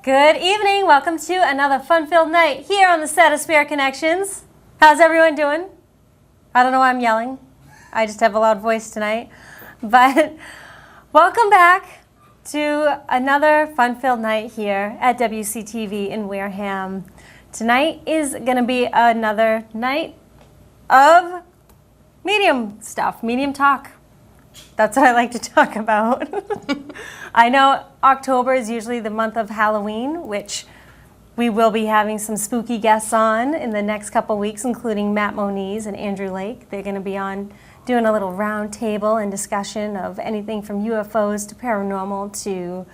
Good evening. Welcome to another fun-filled night here on the set of Spirit Connections. How's everyone doing? I don't know why I'm yelling. I just have a loud voice tonight. But welcome back to another fun-filled night here at WCTV in Wareham. Tonight is going to be another night of medium stuff, medium talk. That's what I like to talk about. I know October is usually the month of Halloween, which we will be having some spooky guests on in the next couple weeks, including Matt Moniz and Andrew Lake. They're going to be on doing a little round table and discussion of anything from UFOs to paranormal to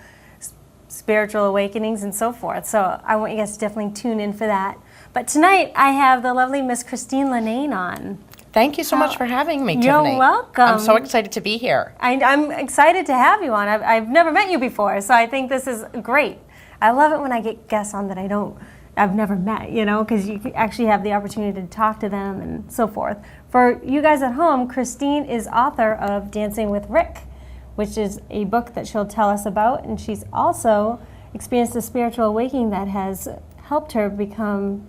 spiritual awakenings and so forth. So I want you guys to definitely tune in for that. But tonight I have the lovely Miss Christine Linnane on. Thank you so much for having me, You're Tiffany. welcome. I'm so excited to be here. I'm excited to have you on. I've never met you before, so I think this is great. I love it when I get guests on that I've never met, because you actually have the opportunity to talk to them and so forth. For you guys at home, Christine is author of Dancing with Rick, which is a book that she'll tell us about, and she's also experienced a spiritual awakening that has helped her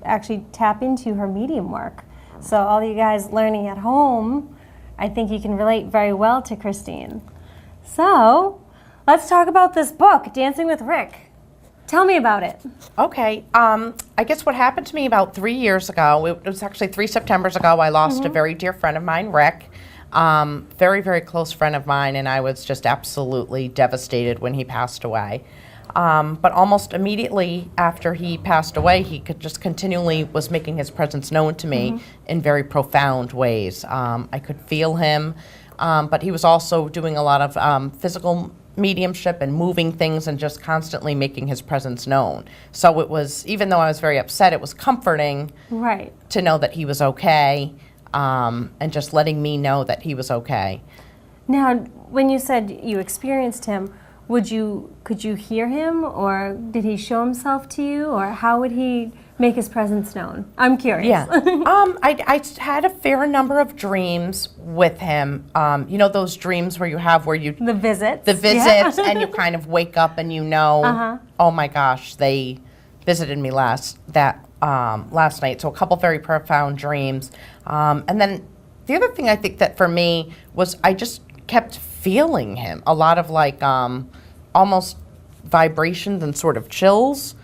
actually tap into her medium work. So all you guys learning at home, I think you can relate very well to Christine. So let's talk about this book, Dancing with Rick. Tell me about it. Okay. I guess what happened to me about 3 years ago, it was actually 3 Septembers ago, I lost a very dear friend of mine, Rick. Very, very close friend of mine, and I was just absolutely devastated when he passed away. But almost immediately after he passed away, he just continually was making his presence known to me in very profound ways. I could feel him, but he was also doing a lot of physical mediumship and moving things and just constantly making his presence known. So it was, even though I was very upset, it was comforting to know that he was okay, and just letting me know that he was okay. Now, when you said you experienced him, could you hear him, or did he show himself to you, or how would he make his presence known? I'm curious. Yeah. I had a fair number of dreams with him. Those dreams where you the visits. And you kind of wake up and oh my gosh, they visited me last night. So a couple very profound dreams. And then the other thing I think that for me was I just kept feeling him. A lot of almost vibrations and sort of chills.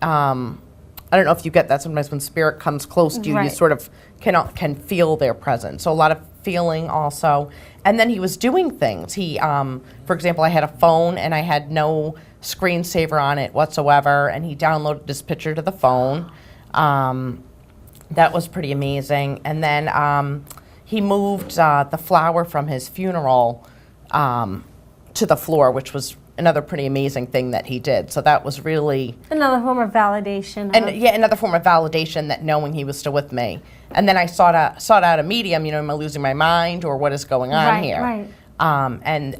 I don't know if you get that sometimes when spirit comes close to you, you sort of can feel their presence. So a lot of feeling also. And then he was doing things. He, for example, I had a phone and I had no screensaver on it whatsoever, and he downloaded this picture to the phone. That was pretty amazing. And then he moved the flower from his funeral to the floor, which was another pretty amazing thing that he did. So that was really another form of validation. Another form of validation, that knowing he was still with me. And then I sought out a medium. Am I losing my mind, or what is going on here? Right. And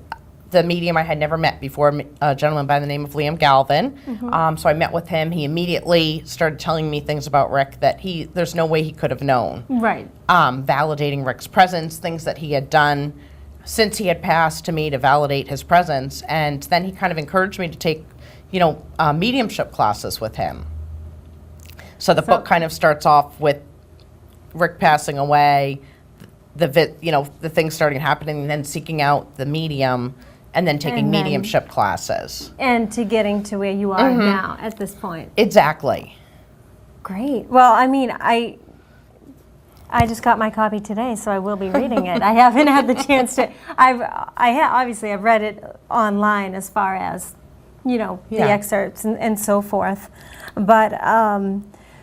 the medium I had never met before, a gentleman by the name of Liam Galvin. So I met with him. He immediately started telling me things about Rick that there's no way he could have known. Right. Validating Rick's presence, things that he had done since he had passed to me to validate his presence. And then he kind of encouraged me to take, mediumship classes with him. So the book kind of starts off with Rick passing away, the things starting happening, and then seeking out the medium, and then taking mediumship classes. And to getting to where you are now at this point. Exactly. Great. Well, I just got my copy today, so I will be reading it. I haven't had the chance to. Obviously I've read it online as far as, the excerpts and so forth. But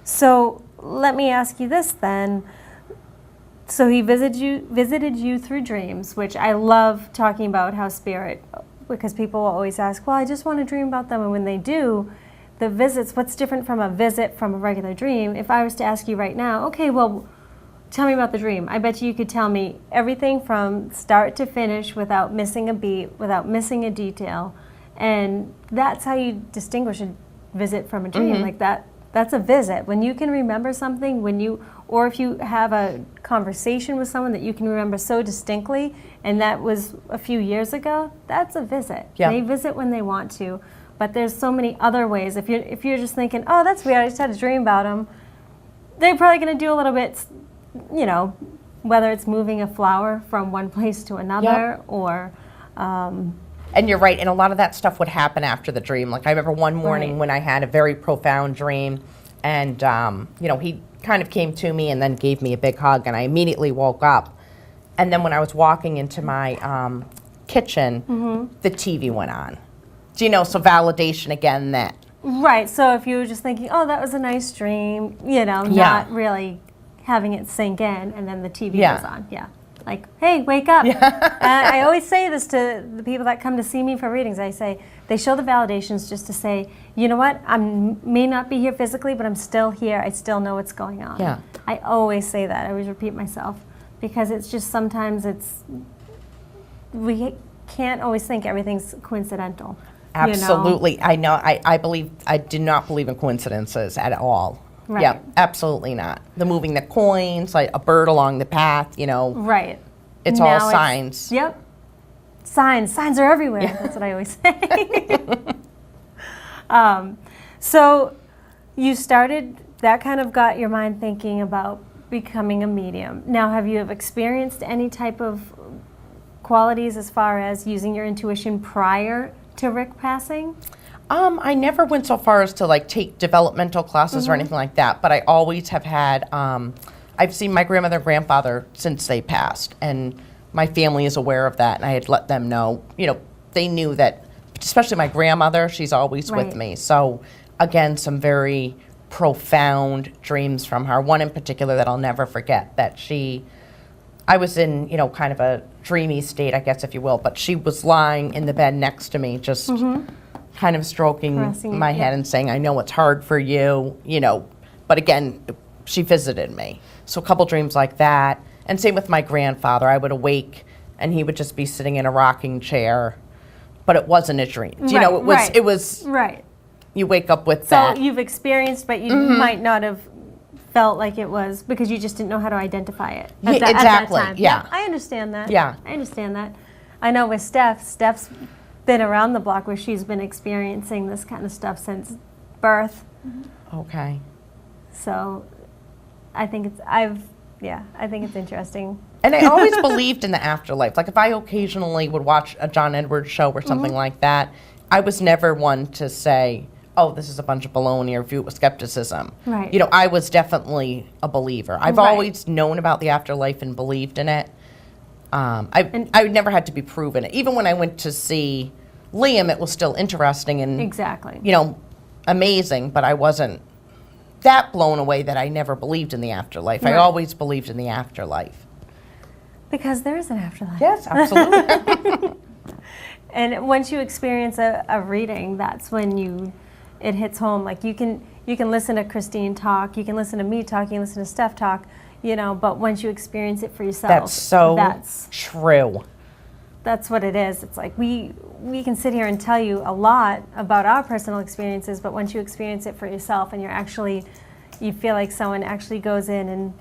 so let me ask you this then. So he visited you through dreams, which I love talking about how spirit, because people will always ask, well, I just want to dream about them, and when they do, the visits, what's different from a visit from a regular dream? If I was to ask you right now, okay, well, tell me about the dream. I bet you could tell me everything from start to finish without missing a beat, without missing a detail. And that's how you distinguish a visit from a dream. Like that's a visit. When you can remember something, or if you have a conversation with someone that you can remember so distinctly, and that was a few years ago, that's a visit. Yeah. They visit when they want to. But there's so many other ways. If you're just thinking, oh, that's weird, I just had a dream about him, they're probably going to do a little bit, whether it's moving a flower from one place to another or... And you're right, and a lot of that stuff would happen after the dream. Like I remember one morning when I had a very profound dream, and he kind of came to me and then gave me a big hug, and I immediately woke up. And then when I was walking into my kitchen, the TV went on. So validation again that. Right, so if you were just thinking, oh, that was a nice dream, not really having it sink in, and then the TV goes on, like, hey, wake up. I always say this to the people that come to see me for readings. I say, they show the validations just to say, you know what, I may not be here physically, but I'm still here. I still know what's going on. Yeah. I always say that. I always repeat myself because it's just sometimes we can't always think everything's coincidental. Absolutely. I know. I do not believe in coincidences at all. Right. Yeah, absolutely not. The moving the coins, like a bird along the path, Right. It's all signs. Yep. Signs are everywhere. Yeah. That's what I always say. So you started, that kind of got your mind thinking about becoming a medium. Now, have you experienced any type of qualities as far as using your intuition prior to Rick passing? I never went so far as to take developmental classes or anything like that, but I always have had, I've seen my grandmother and grandfather since they passed, and my family is aware of that, and I had let them know, they knew that, especially my grandmother, she's always with me. So again, some very profound dreams from her. One in particular that I'll never forget, that I was in, kind of a dreamy state, I guess, if you will, but she was lying in the bed next to me, just kind of stroking my head and saying, I know it's hard for you, but again, she visited me. So a couple dreams like that. And same with my grandfather. I would awake and he would just be sitting in a rocking chair, but it wasn't a dream. It was, you wake up with that. So you've experienced, but you might not have felt like it was because you just didn't know how to identify it at that time. Yeah. I understand that. Yeah. I understand that. I know with Steph's been around the block where she's been experiencing this kind of stuff since birth. Okay. So I think it's interesting. And I always believed in the afterlife. Like if I occasionally would watch a John Edwards show or something like that, I was never one to say, oh, this is a bunch of baloney or view it with skepticism. Right. I was definitely a believer. I've always known about the afterlife and believed in it. I never had to be proven it. Even when I went to see Liam, it was still interesting and amazing, but I wasn't that blown away that I never believed in the afterlife. I always believed in the afterlife. Because there is an afterlife. Yes, absolutely. And once you experience a reading, that's when it hits home. Like you can listen to Christine talk, you can listen to me talk, you can listen to Steph talk, but once you experience it for yourself, that's true. That's what it is. It's like we can sit here and tell you a lot about our personal experiences, but once you experience it for yourself and you feel like someone actually goes in and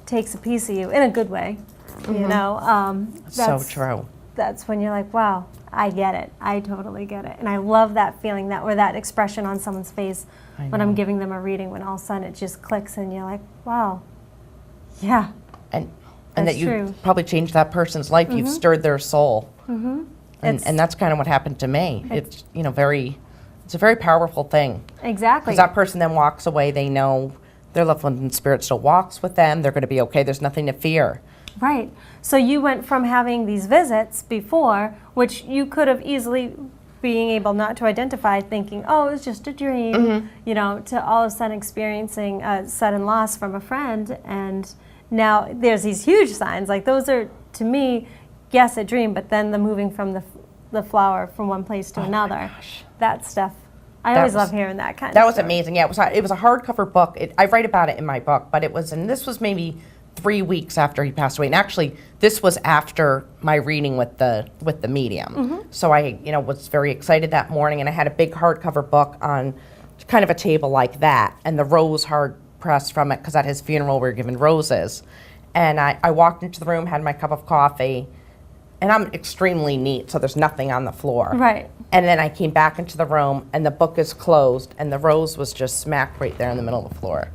takes a piece of you in a good way, that's so true. That's when you're like, wow, I get it. I totally get it. And I love that feeling, that expression on someone's face when I'm giving them a reading, when all of a sudden it just clicks and you're like, wow, yeah. And that you probably changed that person's life. You've stirred their soul. And that's kind of what happened to me. It's a very powerful thing. Exactly. Because that person then walks away. They know their loved one in spirit still walks with them. They're going to be okay. There's nothing to fear. Right. So you went from having these visits before, which you could have easily being able not to identify, thinking, oh, it was just a dream, to all of a sudden experiencing a sudden loss from a friend. And now there's these huge signs. Like those are, to me, yes, a dream, but then the moving from the flower from one place to another. That stuff. I always love hearing that kind of stuff. That was amazing. Yeah, it was a hardcover book. I write about it in my book, but this was maybe 3 weeks after he passed away. And actually, this was after my reading with the medium. So I, was very excited that morning, and I had a big hardcover book on kind of a table like that, and the rose hard press from it, because at his funeral we were given roses. And I walked into the room, had my cup of coffee, and I'm extremely neat, so there's nothing on the floor. Right. And then I came back into the room, and the book is closed, and the rose was just smack right there in the middle of the floor.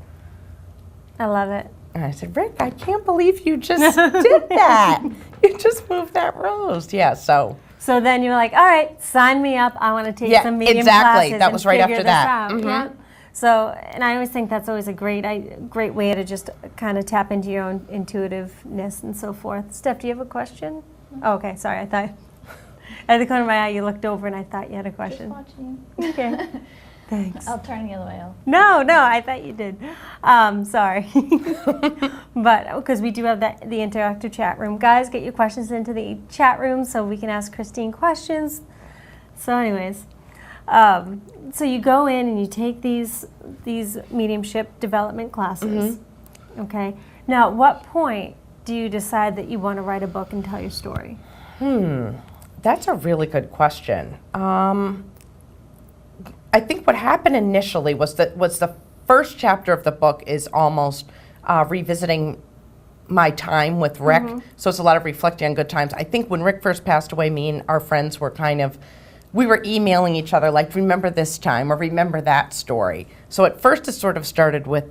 I love it. And I said, Rick, I can't believe you just did that. You just moved that rose. Yeah, so. So then you were like, all right, sign me up. I want to take some medium exactly. classes That was and right figure after this that. out. Mhm. Yeah. So, and I always think that's always a great way to just kind of tap into your own intuitiveness and so forth. Steph, do you have a question? Oh, okay, sorry. I thought at the corner of my eye you looked over and I thought you had a question. Just watching. Okay. Thanks. I'll turn the other way. No, I thought you did. Sorry. But because we do have the interactive chat room. Guys, get your questions into the chat room so we can ask Christine questions. So anyways, so you go in and you take these mediumship development classes. Okay. Now, at what point do you decide that you want to write a book and tell your story? That's a really good question. I think what happened initially was the first chapter of the book is almost revisiting my time with Rick. So it's a lot of reflecting on good times. I think when Rick first passed away, me and our friends were we were emailing each other like, remember this time or remember that story. So at first it sort of started with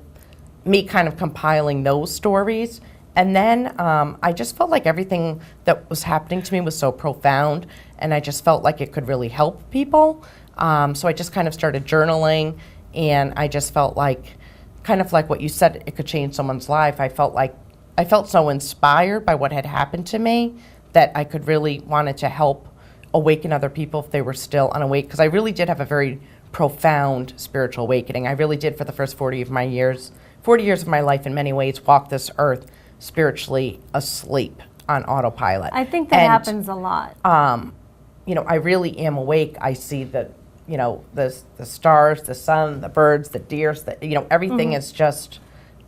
me kind of compiling those stories. And then I just felt like everything that was happening to me was so profound, and I just felt like it could really help people. So I just kind of started journaling, and I just felt like, kind of like what you said, it could change someone's life. I felt so inspired by what had happened to me that I could really wanted to help awaken other people if they were still unawake, because I really did have a very profound spiritual awakening. I really did, for the first 40 years of my life in many ways, walk this earth spiritually asleep on autopilot. I think that happens a lot. I really am awake. I see the stars, the sun, the birds, the deer, everything is just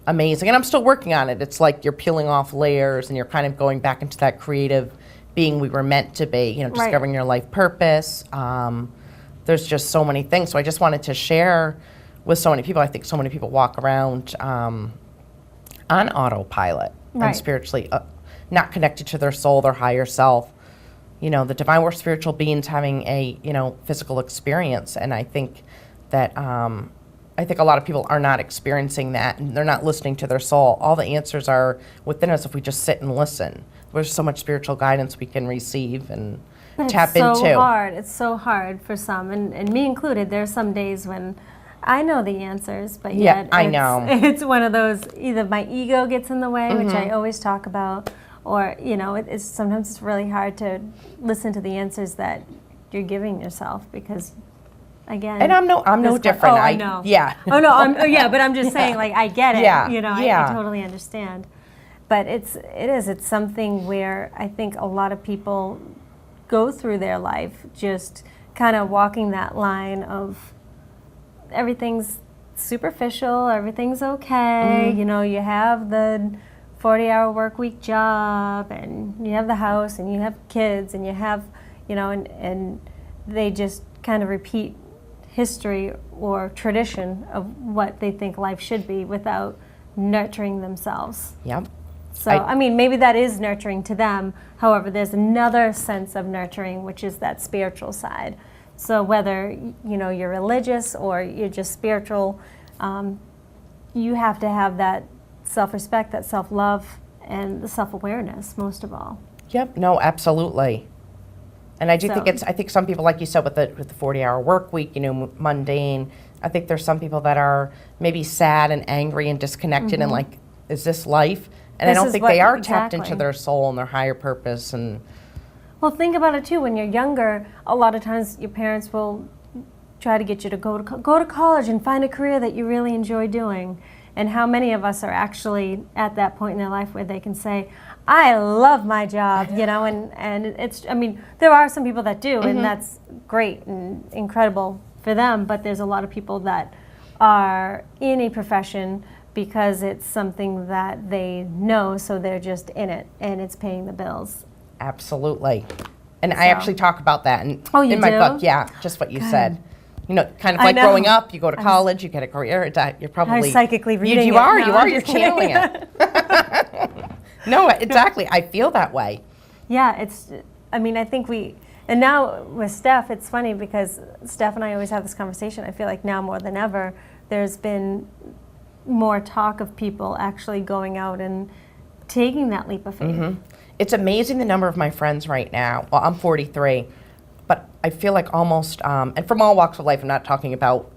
amazing. And I'm still working on it. It's like you're peeling off layers and you're kind of going back into that creative being we were meant to be, discovering your life purpose. There's just so many things. So I just wanted to share with so many people. I think so many people walk around on autopilot and spiritually not connected to their soul, their higher self. The divine, we're spiritual beings having a, physical experience. And I think that, I think a lot of people are not experiencing that, and they're not listening to their soul. All the answers are within us if we just sit and listen. There's so much spiritual guidance we can receive and tap into. It's so hard. It's so hard for some, and me included. There are some days when I know the answers, but yet I know. It's one of those, either my ego gets in the way, which I always talk about, or, sometimes it's really hard to listen to the answers that you're giving yourself because, again. And I'm no different. I know. Yeah. Oh, no, but I'm just saying, like, I get it. Yeah. I totally understand. But it's something where I think a lot of people go through their life just kind of walking that line of everything's superficial, everything's okay, you have the 40-hour work week job, and you have the house, and you have kids, and you have, and they just kind of repeat history or tradition of what they think life should be without nurturing themselves. Yep. So, maybe that is nurturing to them. However, there's another sense of nurturing, which is that spiritual side. So whether, you're religious or you're just spiritual, you have to have that self-respect, that self-love, and the self-awareness, most of all. Yep. No, absolutely. And I do think I think some people, like you said, with the 40-hour work week, mundane, I think there's some people that are maybe sad and angry and disconnected and like, is this life? And I don't think they are tapped into their soul and their higher purpose. And well, think about it too. When you're younger, a lot of times your parents will try to get you to go to college and find a career that you really enjoy doing. And how many of us are actually at that point in their life where they can say, I love my job, and it's, there are some people that do, and that's great and incredible for them, but there's a lot of people that are in a profession because it's something that they know, so they're just in it, and it's paying the bills. Absolutely. And I actually talk about that in my book. Yeah, just what you said. Kind of like growing up, you go to college, you get a career, you're probably... I'm psychically reading you it. are, you're killing it. No, exactly. I feel that way. Yeah, I mean, I think and now with Steph, it's funny because Steph and I always have this conversation. I feel like now more than ever, there's been more talk of people actually going out and taking that leap of faith. Mm-hmm. It's amazing the number of my friends right now. Well, I'm 43, but I feel like almost, and from all walks of life, I'm not talking about,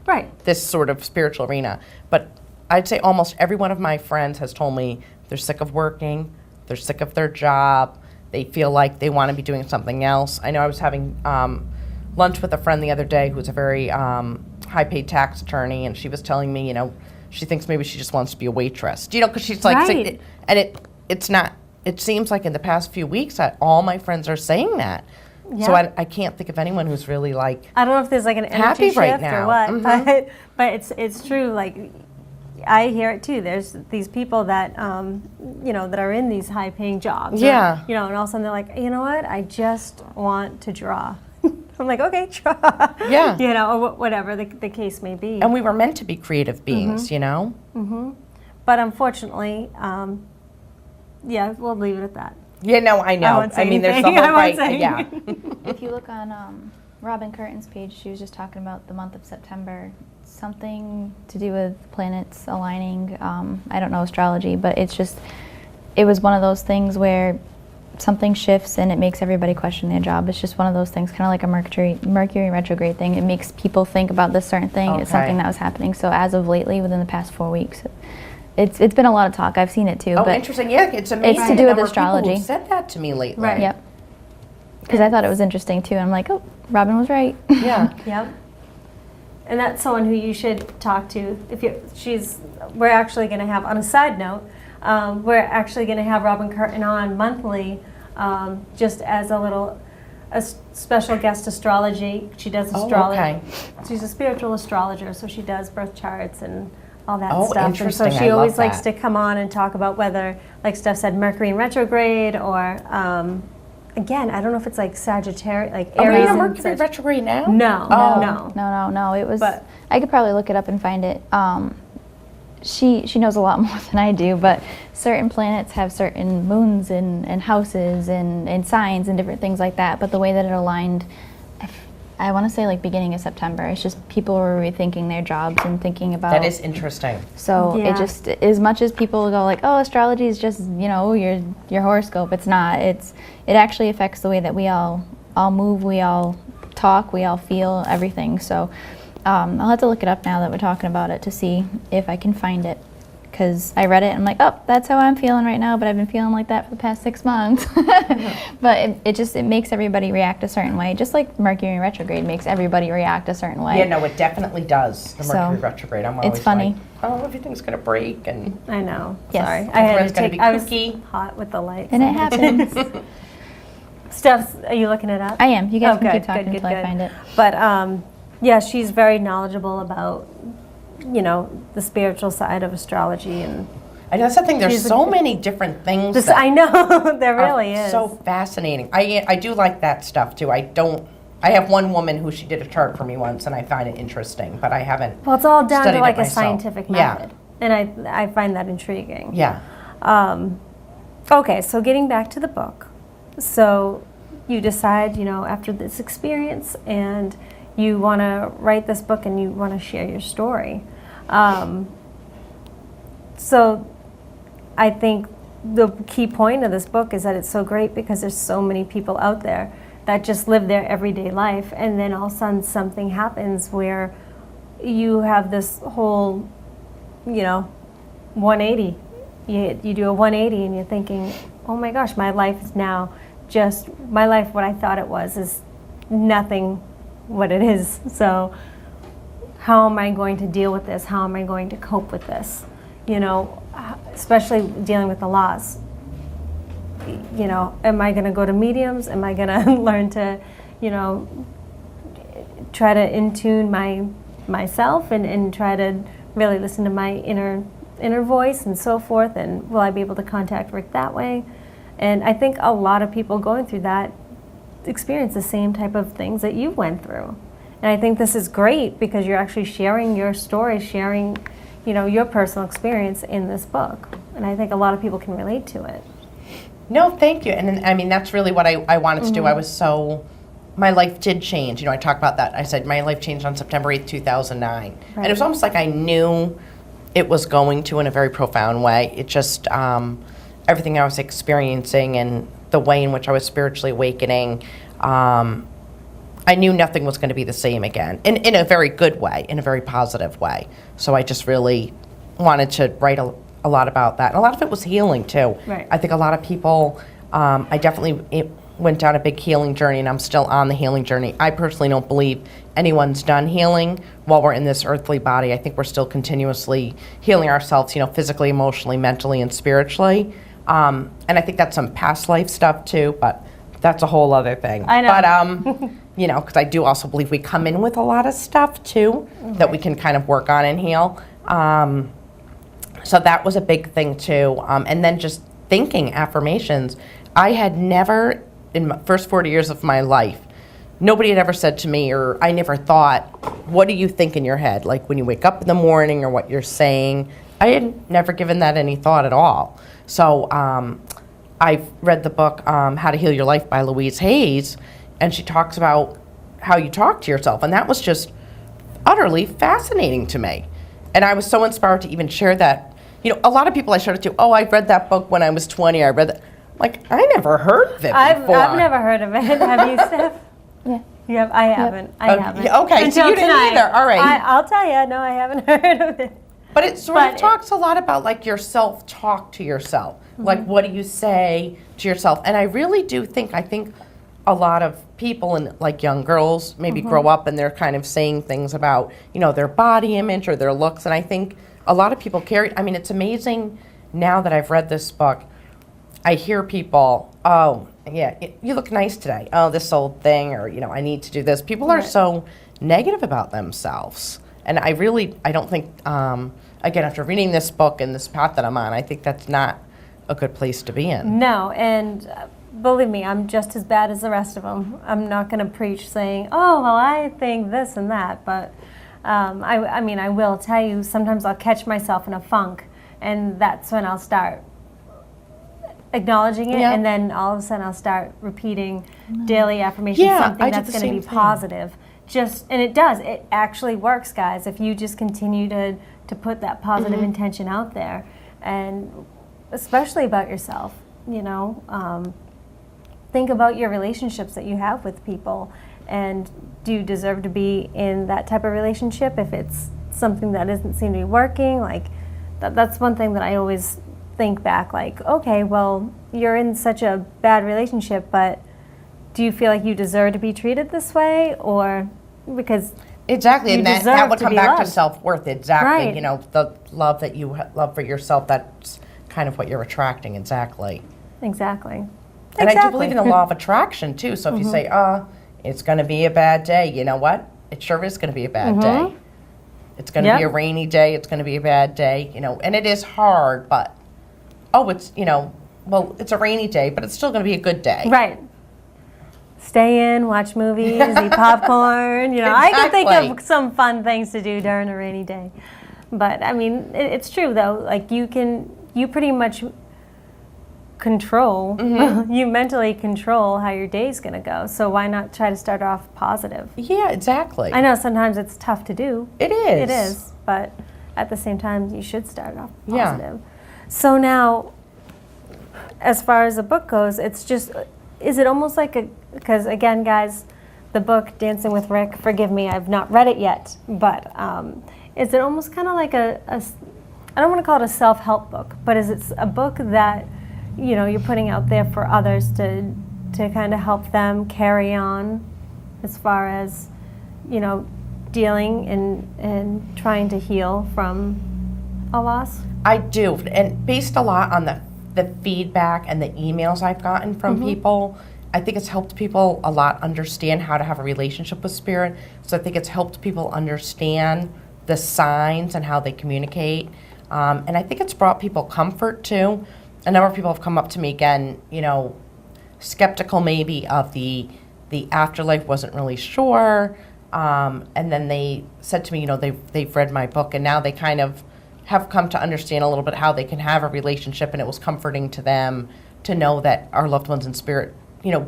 Right. this sort of spiritual arena, but I'd say almost every one of my friends has told me they're sick of working, they're sick of their job, they feel like they want to be doing something else. I know I was having lunch with a friend the other day who's a very high-paid tax attorney, and she was telling me, she thinks maybe she just wants to be a waitress. Because she's like, Right. it's not, it seems like in the past few weeks that all my friends are saying that. Yeah. So I can't think of anyone who's really like I don't know if there's like an happy energy right shift now. or what, Mhm. but it's true. Like I hear it too. There's these people that that are in these high-paying jobs. Yeah. And all of a sudden they're like, you know what? I just want to draw. I'm like, okay, draw. Yeah. Or whatever the case may be. And we were meant to be creative beings, But unfortunately, we'll leave it at that. Yeah, no, I know. won't say there's the anything. whole I won't right. say Yeah. If you look on Robin Curtin's page, she was just talking about the month of September, something to do with planets aligning. I don't know astrology, but it was one of those things where something shifts and it makes everybody question their job. It's just one of those things, kind of like a Mercury retrograde thing. It makes people think about this certain thing. It's something that was happening. So as of lately, within the past 4 weeks, it's been a lot of talk. I've seen it too. Oh, but interesting. Yeah, it's amazing. It's to do with astrology. Who said that to me lately. Right. Yep. Because I thought it was interesting too. I'm like, oh, Robin was right. Yeah. Yep. And that's someone who you should talk to. We're actually going to have, on a side note, we're actually going to have Robin Curtin on monthly, just as a special guest astrology. She does astrology. Oh, okay. She's a spiritual astrologer, so she does birth charts and all that Oh, stuff. interesting. And so I she love always likes that. to come on and talk about whether, like Steph said, Mercury in retrograde or, again, I don't know if it's like Sagittarius, like Are we Aries in and Mercury retrograde now? No, Oh. no. It was. But- I could probably look it up and find it. She knows a lot more than I do, but certain planets have certain moons and houses and signs and different things like that. But the way that it aligned, I want to say like beginning of September. It's just people were rethinking their jobs and thinking about. That is interesting. So Yeah. it just, as much as people go like, oh, astrology is just your horoscope. It's not. It actually affects the way that we all move, we all talk, we all feel everything. So I'll have to look it up now that we're talking about it to see if I can find it. Because I read it and I'm like, oh, that's how I'm feeling right now, but I've been feeling like that for the past 6 months. But it makes everybody react a certain way, just like Mercury retrograde makes everybody react a certain way. Yeah, no, it definitely does. The So, Mercury retrograde. I'm always funny. like, oh, everything's going to break. And I know. Yes. Sorry. I had Everyone's to gonna take, be I was kooky. hot with the lights. And it happens. Steph, are you looking it up? I am. You guys Oh, can good, keep talking good, until good, I find it. But yeah, she's very knowledgeable about, the spiritual side of astrology and I know that's the thing. There's She's a- so many different things. this. that I know there are really is. so fascinating. I do like that stuff too. I have one woman who she did a chart for me once, and I find it interesting, but I haven't. Well, it's all down studied to like it a myself. scientific Yeah. method, and I find that intriguing. Yeah. Okay, so getting back to the book, so you decide, after this experience, and you want to write this book, and you want to share your story. So I think the key point of this book is that it's so great because there's so many people out there that just live their everyday life, and then all of a sudden something happens where you have this whole, 180. You do a 180 and you're thinking, oh my gosh, my life is now my life, what I thought it was, is nothing what it is. So how am I going to deal with this? How am I going to cope with this? Especially dealing with the loss. Am I going to go to mediums? Am I going to learn to, try to in-tune myself and try to really listen to my inner voice and so forth? And will I be able to contact Rick that way? And I think a lot of people going through that experience the same type of things that you went through. And I think this is great because you're actually sharing your story, sharing, your personal experience in this book. And I think a lot of people can relate to it. No, thank you. And I mean, that's really what I wanted to do. I was my life did change. You know, I talk about that. I said my life changed on September 8th, 2009. And it was almost like I knew it was going to in a very profound way. It just, everything I was experiencing and the way in which I was spiritually awakening, I knew nothing was going to be the same again, in a very good way, in a very positive way. So I just really wanted to write a lot about that. And a lot of it was healing, too. Right. I think a lot of people, I definitely went down a big healing journey, and I'm still on the healing journey. I personally don't believe anyone's done healing while we're in this earthly body. I think we're still continuously healing ourselves, you know, physically, emotionally, mentally, and spiritually. And I think that's some past life stuff, too, but that's a whole other thing. I know. But, you know, because I do also believe we come in with a lot of stuff, too, that we can kind of work on and heal. So that was a big thing, too. And then just thinking affirmations. I had never, in my first 40 years of my life, nobody had ever said to me, or I never thought, what do you think in your head? Like when you wake up in the morning or what you're saying. I had never given that any thought at all. So I've read the book, How to Heal Your Life by Louise Hayes, and she talks about how you talk to yourself. And that was just utterly fascinating to me. And I was so inspired to even share that. You know, a lot of people I showed it to, I read that book when I was 20. I read that. Like, I never heard of it before. I've never heard of it. Have you, Steph? Yeah. Yep, I haven't. I haven't. Okay, so you didn't either. All right. I'll tell you, no, I haven't heard of it. But it sort of talks a lot about, like, your self-talk to yourself. Like, what do you say to yourself? And I really do think, a lot of people, and like young girls, maybe grow up and they're kind of saying things about, you know, their body image or their looks. And I think a lot of people carry, I mean, it's amazing now that I've read this book. I hear people, oh, yeah, you look nice today. Oh, this old thing, or, you know, I need to do this. People are so negative about themselves. And I don't think, again, after reading this book and this path that I'm on, I think that's not a good place to be in. No, and believe me, I'm just as bad as the rest of them. I'm not going to preach saying, oh, well, I think this and that. But I mean, I will tell you, sometimes I'll catch myself in a funk, and that's when I'll start acknowledging it, and then all of a sudden I'll start repeating daily affirmations, something that's going to be positive. And it does. It actually works, guys, if you just continue to put that positive intention out there, and especially about yourself, you know. Think about your relationships that you have with people, and do you deserve to be in that type of relationship if it's something that doesn't seem to be working? Like, that's one thing that I always think back, like, okay, well, you're in such a bad relationship, but do you feel like you deserve to be treated this way? Or because exactly, and that would come back to self-worth. Exactly, right. You know, the love that you love for yourself, that's kind of what you're attracting. Exactly. And I do believe in the law of attraction, too. So if you say, it's going to be a bad day, you know what? It sure is going to be a bad day. It's going to be a rainy day. It's going to be a bad day, you know. And it is hard, but, it's, you know, well, it's a rainy day, but it's still going to be a good day. Right. Stay in, watch movies, eat popcorn. You know, I can think of some fun things to do during a rainy day. But, I mean, it's true, though. Like, you pretty much control, you mentally control how your day's going to go. So why not try to start off positive? Yeah, exactly. I know sometimes it's tough to do. It is. It is, but at the same time, you should start off positive. So now, as far as the book goes, it's just, is it almost like because again, guys, the book Dancing with Rick, forgive me, I've not read it yet, but is it almost kind of like I don't want to call it a self-help book, but is it a book that, you know, you're putting out there for others to kind of help them carry on as far as, you know, dealing and trying to heal from a loss? I do, and based a lot on the feedback and the emails I've gotten from people, I think it's helped people a lot understand how to have a relationship with spirit. So I think it's helped people understand the signs and how they communicate. And I think it's brought people comfort, too. A number of people have come up to me again, you know, skeptical maybe of the afterlife, wasn't really sure. And then they said to me, you know, they've read my book, and now they kind of have come to understand a little bit how they can have a relationship, and it was comforting to them to know that our loved ones in spirit,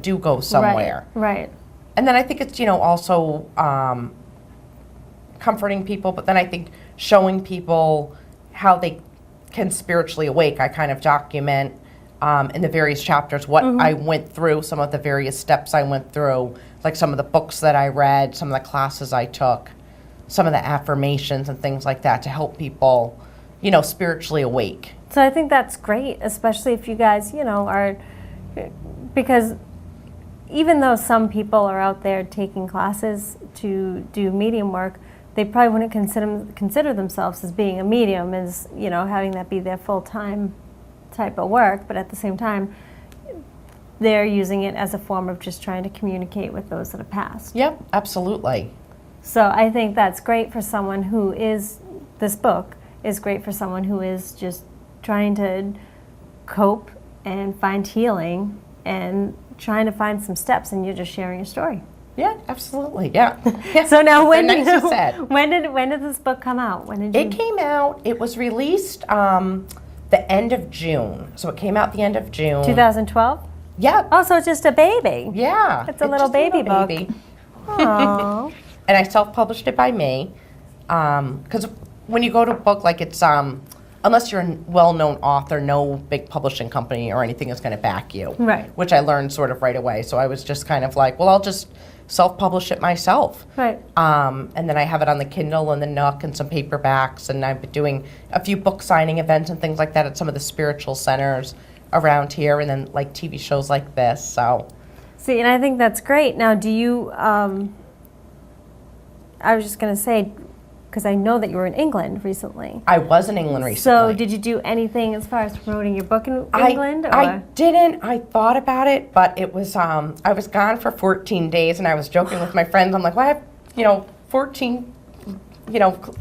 do go somewhere. Right. And then I think it's, also comforting people, but then I think showing people how they can spiritually awake. I kind of document in the various chapters what I went through, some of the various steps I went through, like some of the books that I read, some of the classes I took, some of the affirmations and things like that to help people, spiritually awake. So I think that's great, especially if you guys, are, because even though some people are out there taking classes to do medium work, they probably wouldn't consider themselves as being a medium, as, having that be their full-time type of work, but at the same time, they're using it as a form of just trying to communicate with those that have passed. Yep, absolutely. So I think that's great for someone who is, this book is great for someone who is just trying to cope and find healing and trying to find some steps, and you're just sharing your story. Yeah, absolutely. Yeah. So now, when nice you said. when did this book come out? When did it came out? It was released the end of June. So it came out the end of June. 2012. Yeah. Oh, so it's just a baby. Yeah. It's a little baby book. Oh. And I self-published it by me, because when you go to a book, like it's unless you're a well-known author, no big publishing company or anything is going to back you. Right. Which I learned sort of right away. So I was just kind of like, well, I'll just self-publish it myself. Right. And then I have it on the Kindle and the Nook and some paperbacks, and I've been doing a few book signing events and things like that at some of the spiritual centers around here, and then like TV shows like this. So. See, and I think that's great. Now, do you? I was just going to say, because I know that you were in England recently. I was in England recently. So did you do anything as far as promoting your book in England? Or? I didn't. I thought about it, but it was, I was gone for 14 days, and I was joking with my friends. I'm like, well, I have, 14,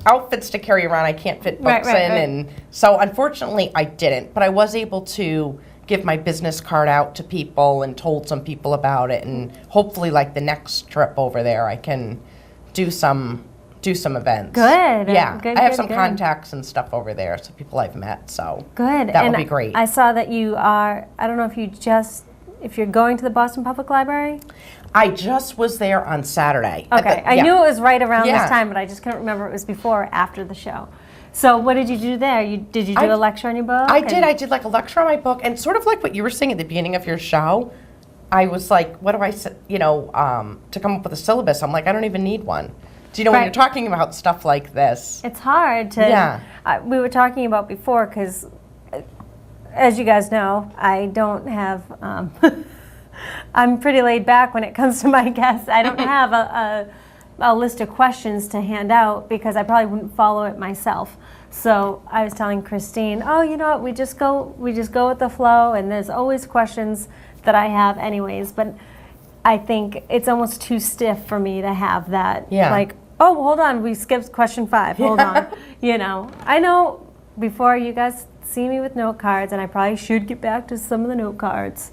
outfits to carry around. I can't fit books in. And so unfortunately, I didn't. But I was able to give my business card out to people and told some people about it. And hopefully, like the next trip over there, I can do some events. Good. Yeah. Good, I have good, some good. contacts and stuff over there, so people I've met, so. Good. That would be great. I saw that you are, I don't know if you're going to the Boston Public Library? I just was there on Saturday. Okay. I knew it was right around Yeah. this time, but I just couldn't remember if it was before or after the show. So what did you do there? Did you do a lecture on your book? I did like a lecture on my book, and sort of like what you were saying at the beginning of your show, I was like, what do I say, to come up with a syllabus, I'm like, I don't even need one. Do you know, when you're talking about stuff like this? It's hard to, we were talking about before, because as you guys know, I don't have, I'm pretty laid back when it comes to my guests. I don't have a list of questions to hand out, because I probably wouldn't follow it myself. So I was telling Christine, oh, you know what, we just go with the flow, and there's always questions that I have anyways, but I think it's almost too stiff for me to have that, like, oh, hold on, we skipped question 5, hold on. I know before you guys see me with note cards, and I probably should get back to some of the note cards,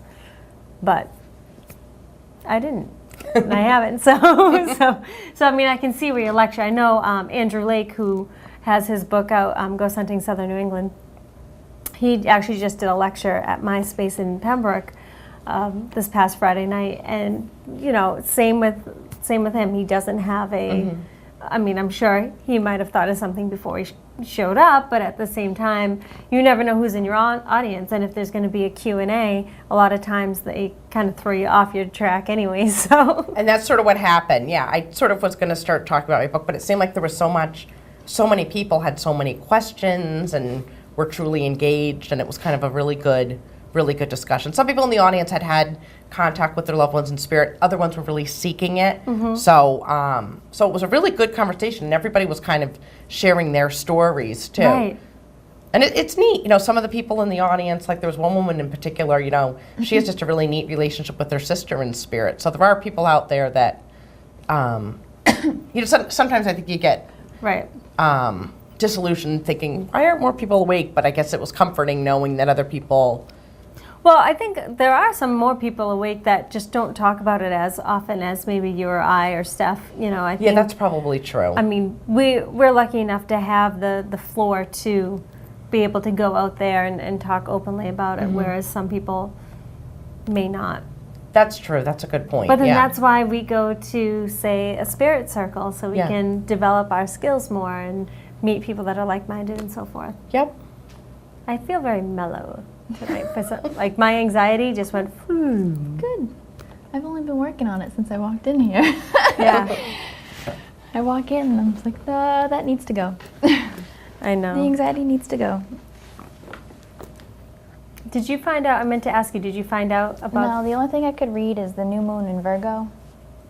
but I didn't, and I haven't. So I mean, I can see where your lecture, I know Andrew Lake, who has his book out, Ghost Hunting Southern New England, he actually just did a lecture at my space in Pembroke this past Friday night, and same with him. He doesn't have a. I mean, I'm sure he might have thought of something before he showed up, but at the same time, you never know who's in your audience, and if there's going to be a Q&A, a lot of times they kind of throw you off your track anyway. So. And that's sort of what happened. Yeah, I sort of was going to start talking about my book, but it seemed like there was so many people had so many questions and were truly engaged, and it was kind of a really good discussion. Some people in the audience had contact with their loved ones in spirit. Other ones were really seeking it. So it was a really good conversation, and everybody was kind of sharing their stories too. Right. And it's neat. Some of the people in the audience, like there was one woman in particular, she has just a really neat relationship with her sister in spirit. So there are people out there that, sometimes I think you get disillusioned thinking, why aren't more people awake? But I guess it was comforting knowing that other people. Well, I think there are some more people awake that just don't talk about it as often as maybe you or I or Steph. I think, yeah, that's probably true. I mean, we're lucky enough to have the floor to be able to go out there and talk openly about it, whereas some people may not. That's true. That's a good point. But then yeah. that's why we go to, say, a spirit circle, so we Yeah. can develop our skills more and meet people that are like-minded and so forth. Yep. I feel very mellow tonight. Like my anxiety just went, phew. Good. I've only been working on it since I walked in here. Yeah, I walk in and I'm just like, that needs to go. I know. The anxiety needs to go. Did you find out, I meant to ask you, did you find out about? No, the only thing I could read is the new moon in Virgo.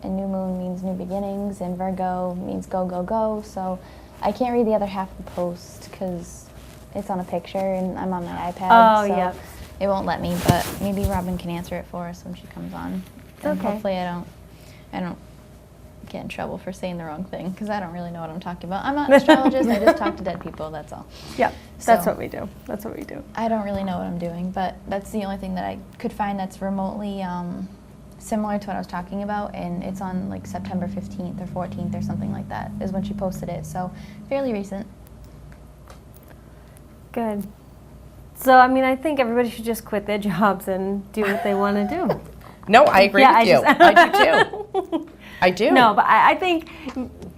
And new moon means new beginnings, and Virgo means go, go, go. So I can't read the other half of the post because it's on a picture and I'm on my iPad. Oh, so yep. it won't let me, but maybe Robin can answer it for us when she comes on. And Okay. hopefully I don't get in trouble for saying the wrong thing because I don't really know what I'm talking about. I'm not an astrologist, I just talk to dead people, that's all. Yep, that's So- what we do. That's what we do. I don't really know what I'm doing, but that's the only thing that I could find that's remotely similar to what I was talking about, and it's on like September 15th or 14th or something like that is when she posted it, so fairly recent. Good. So, I mean, I think everybody should just quit their jobs and do what they want to do. No, I agree Yeah, with you. I do too. I do. No, but I think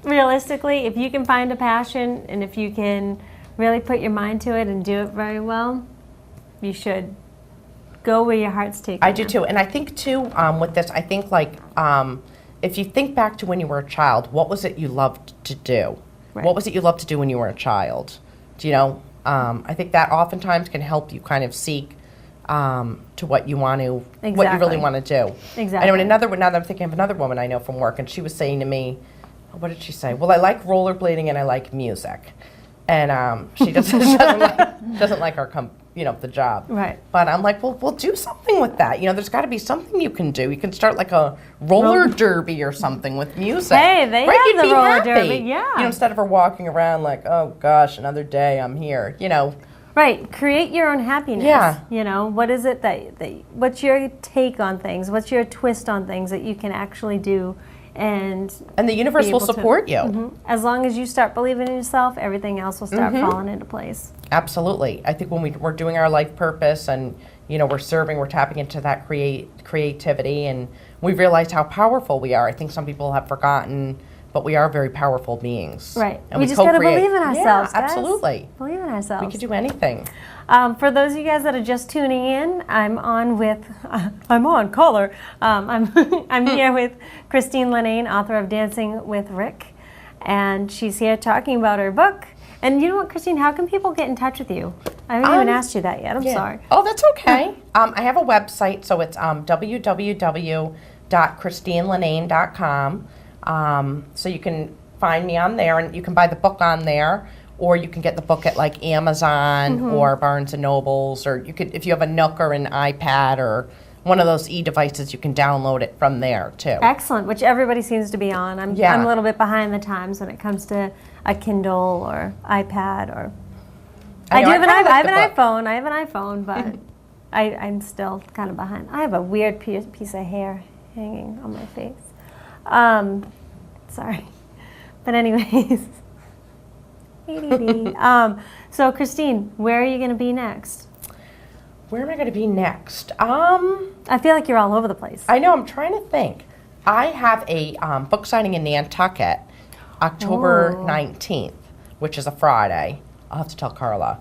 realistically, if you can find a passion and if you can really put your mind to it and do it very well, you should go where your heart's taking I do you. too. And I think too, with this, I think like, if you think back to when you were a child, what was it you loved to do? Right. What was it you loved to do when you were a child? Do you know? I think that oftentimes can help you kind of seek to what you want to, what you Exactly. really want to do. Exactly. I know now that I'm thinking of another woman I know from work, and she was saying to me, what did she say? Well, I like rollerblading and I like music. And she doesn't like our the job. Right. But I'm like, well, we'll do something with that. You know, there's got to be something you can do. You can start like a roller derby or something with music. Hey, they right? have You'd the be roller happy. derby, yeah. You know, instead of her walking around like, oh gosh, another day, I'm here. You know. Right. Create your own happiness. Yeah. You know, what is it that what's your take on things? What's your twist on things that you can actually do? And the universe be will able to- support you. Mhm. As long as you start believing in yourself, everything else will start falling into place. Absolutely. I think when we're doing our life purpose and, you know, we're tapping into that creativity, and we realize how powerful we are. I think some people have forgotten, but we are very powerful beings. Right. And We just got to co-create. believe in ourselves, Yeah, guys. absolutely. Believe in ourselves. We could do anything. For those of you guys that are just tuning in, I'm on with, caller. I'm here with Christine Linnane, author of Dancing with Rick, and she's here talking about her book. And you know what, Christine, how can people get in touch with you? I haven't even asked you that yet. I'm Yeah. sorry. Oh, that's okay. I have a website, so it's www.christinelinane.com. So you can find me on there, and you can buy the book on there, or you can get the book at like Amazon or Barnes and Nobles, or you could, if you have a Nook or an iPad or one of those e-devices, you can download it from there too. Excellent, which everybody seems to be on. I'm Yeah. a little bit behind the times when it comes to a Kindle or iPad or. I know, do have an kinda like the book. iPhone. I have an iPhone, but I'm still kind of behind. I have a weird piece of hair hanging on my face. Sorry, but anyways. So Christine, where are you going to be next? Where am I going to be next? I feel like you're all over the place. I know, I'm trying to think. I have a book signing in Nantucket, October 19th, which is a Friday. I'll have to tell Carla.